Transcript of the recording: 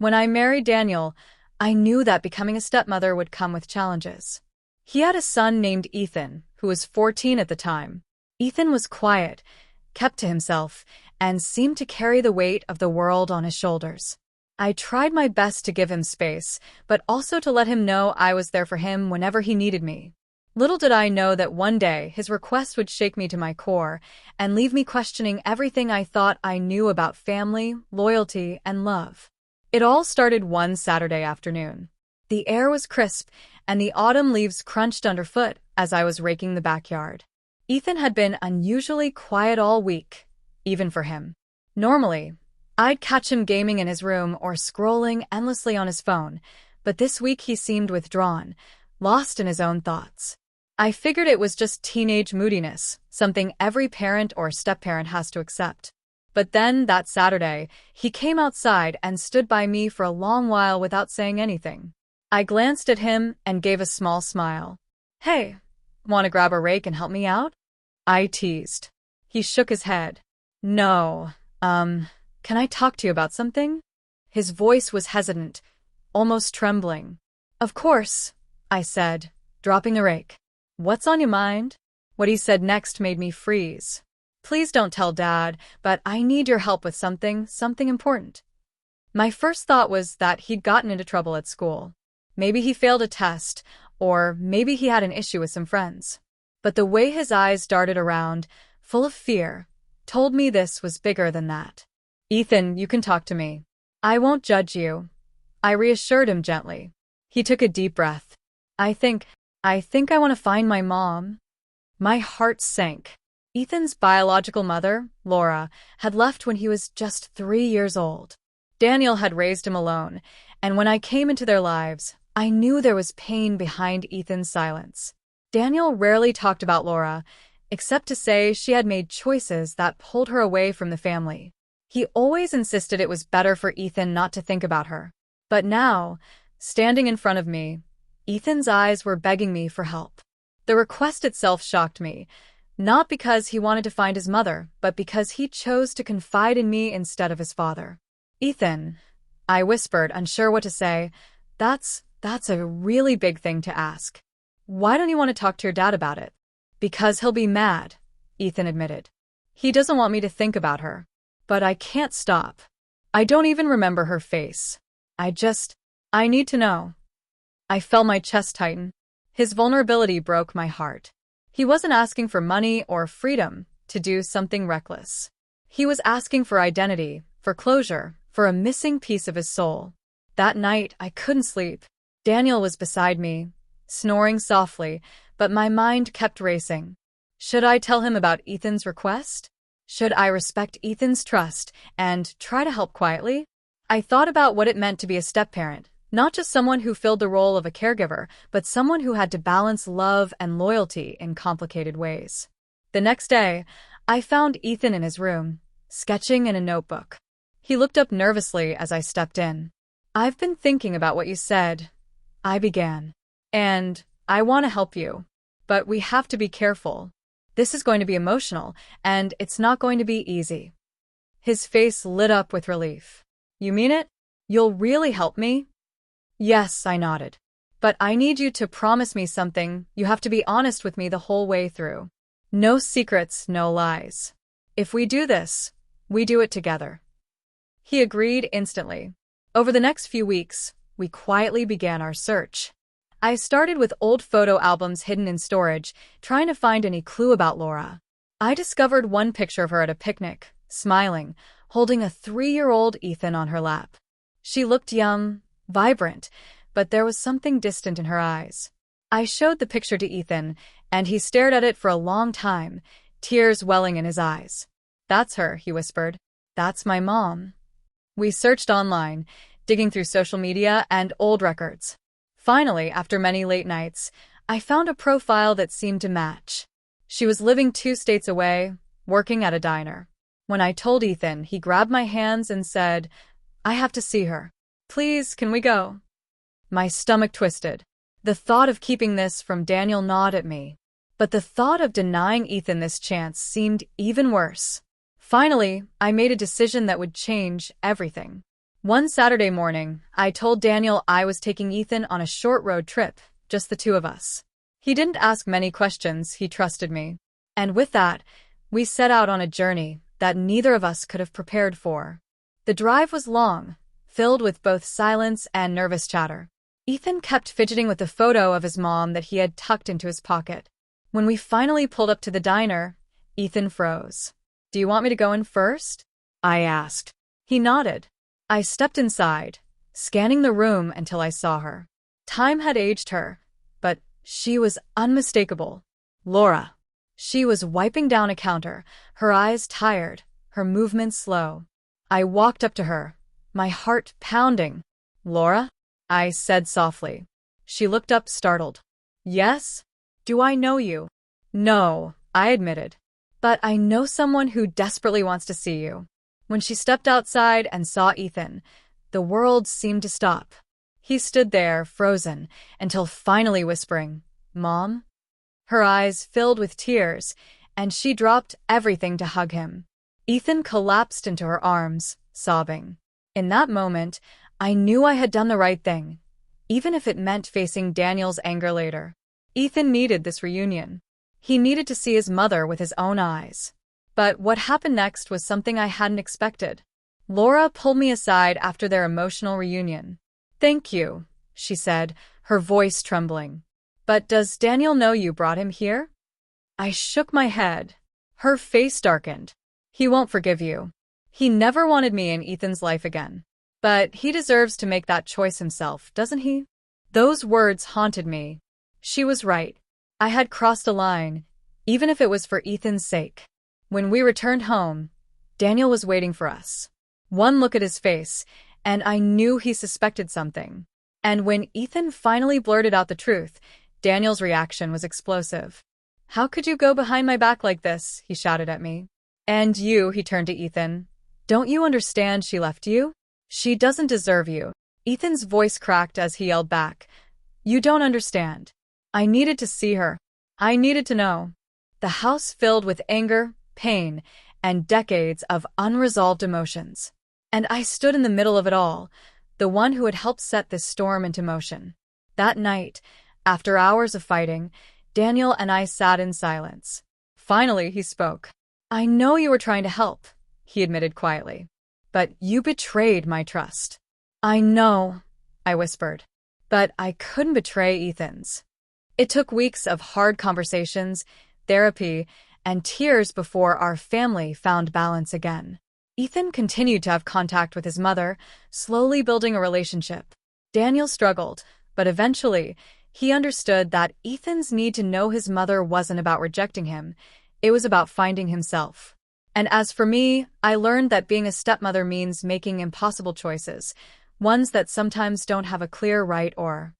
When I married Daniel, I knew that becoming a stepmother would come with challenges. He had a son named Ethan, who was 14 at the time. Ethan was quiet, kept to himself, and seemed to carry the weight of the world on his shoulders. I tried my best to give him space, but also to let him know I was there for him whenever he needed me. Little did I know that one day his request would shake me to my core and leave me questioning everything I thought I knew about family, loyalty, and love. It all started one Saturday afternoon. The air was crisp, and the autumn leaves crunched underfoot as I was raking the backyard. Ethan had been unusually quiet all week, even for him. Normally, I'd catch him gaming in his room or scrolling endlessly on his phone, but this week he seemed withdrawn, lost in his own thoughts. I figured it was just teenage moodiness, something every parent or step-parent has to accept. But then, that Saturday, he came outside and stood by me for a long while without saying anything. I glanced at him and gave a small smile. "Hey, want to grab a rake and help me out?" I teased. He shook his head. "No, can I talk to you about something?" His voice was hesitant, almost trembling. "Of course," I said, dropping the rake. "What's on your mind?" What he said next made me freeze. "Please don't tell Dad, but I need your help with something important." My first thought was that he'd gotten into trouble at school. Maybe he failed a test, or maybe he had an issue with some friends. But the way his eyes darted around, full of fear, told me this was bigger than that. "Ethan, you can talk to me. I won't judge you," I reassured him gently. He took a deep breath. I think I want to find my mom." My heart sank. Ethan's biological mother, Laura, had left when he was just 3 years old. Daniel had raised him alone, and when I came into their lives, I knew there was pain behind Ethan's silence. Daniel rarely talked about Laura, except to say she had made choices that pulled her away from the family. He always insisted it was better for Ethan not to think about her. But now, standing in front of me, Ethan's eyes were begging me for help. The request itself shocked me, not because he wanted to find his mother, but because he chose to confide in me instead of his father. "Ethan," I whispered, unsure what to say, that's a really big thing to ask. "Why don't you want to talk to your dad about it?" "Because he'll be mad," Ethan admitted. "He doesn't want me to think about her. But I can't stop. I don't even remember her face. I need to know." I felt my chest tighten. His vulnerability broke my heart. He wasn't asking for money or freedom to do something reckless. He was asking for identity, for closure, for a missing piece of his soul. That night, I couldn't sleep. Daniel was beside me, snoring softly, but my mind kept racing. Should I tell him about Ethan's request? Should I respect Ethan's trust and try to help quietly? I thought about what it meant to be a step-parent, not just someone who filled the role of a caregiver, but someone who had to balance love and loyalty in complicated ways. The next day, I found Ethan in his room, sketching in a notebook. He looked up nervously as I stepped in. "I've been thinking about what you said," I began. "And I want to help you. But we have to be careful. This is going to be emotional, and it's not going to be easy." His face lit up with relief. "You mean it? You'll really help me?" "Yes," I nodded. "But I need you to promise me something. You have to be honest with me the whole way through. No secrets, no lies. If we do this, we do it together." He agreed instantly. Over the next few weeks, we quietly began our search. I started with old photo albums hidden in storage, trying to find any clue about Laura. I discovered one picture of her at a picnic, smiling, holding a 3-year-old Ethan on her lap. She looked young, vibrant, but there was something distant in her eyes. I showed the picture to Ethan, and he stared at it for a long time, tears welling in his eyes. "That's her," he whispered. "That's my mom." We searched online, digging through social media and old records. Finally, after many late nights, I found a profile that seemed to match. She was living 2 states away, working at a diner. When I told Ethan, he grabbed my hands and said, "I have to see her. Please, can we go?" My stomach twisted. The thought of keeping this from Daniel gnawed at me. But the thought of denying Ethan this chance seemed even worse. Finally, I made a decision that would change everything. One Saturday morning, I told Daniel I was taking Ethan on a short road trip, just the two of us. He didn't ask many questions, he trusted me. And with that, we set out on a journey that neither of us could have prepared for. The drive was long, filled with both silence and nervous chatter. Ethan kept fidgeting with the photo of his mom that he had tucked into his pocket. When we finally pulled up to the diner, Ethan froze. "Do you want me to go in first?" I asked. He nodded. I stepped inside, scanning the room until I saw her. Time had aged her, but she was unmistakable. Laura. She was wiping down a counter, her eyes tired, her movements slow. I walked up to her, my heart pounding. "Laura?" I said softly. She looked up startled. "Yes? Do I know you?" "No," I admitted. "But I know someone who desperately wants to see you." When she stepped outside and saw Ethan, the world seemed to stop. He stood there, frozen, until finally whispering, "Mom?" Her eyes filled with tears, and she dropped everything to hug him. Ethan collapsed into her arms, sobbing. In that moment, I knew I had done the right thing, even if it meant facing Daniel's anger later. Ethan needed this reunion. He needed to see his mother with his own eyes. But what happened next was something I hadn't expected. Laura pulled me aside after their emotional reunion. "Thank you," she said, her voice trembling. "But does Daniel know you brought him here?" I shook my head. Her face darkened. "He won't forgive you. He never wanted me in Ethan's life again. But he deserves to make that choice himself, doesn't he?" Those words haunted me. She was right. I had crossed a line, even if it was for Ethan's sake. When we returned home, Daniel was waiting for us. One look at his face, and I knew he suspected something. And when Ethan finally blurted out the truth, Daniel's reaction was explosive. "How could you go behind my back like this?" he shouted at me. "And you," he turned to Ethan. "Don't you understand she left you? She doesn't deserve you." Ethan's voice cracked as he yelled back, "You don't understand. I needed to see her. I needed to know." The house filled with anger, pain, and decades of unresolved emotions. And I stood in the middle of it all, the one who had helped set this storm into motion. That night, after hours of fighting, Daniel and I sat in silence. Finally, he spoke. "I know you were trying to help," he admitted quietly. "But you betrayed my trust." "I know," I whispered. But I couldn't betray Ethan's. It took weeks of hard conversations, therapy, and tears before our family found balance again. Ethan continued to have contact with his mother, slowly building a relationship. Daniel struggled, but eventually, he understood that Ethan's need to know his mother wasn't about rejecting him, it was about finding himself. And as for me, I learned that being a stepmother means making impossible choices, ones that sometimes don't have a clear right or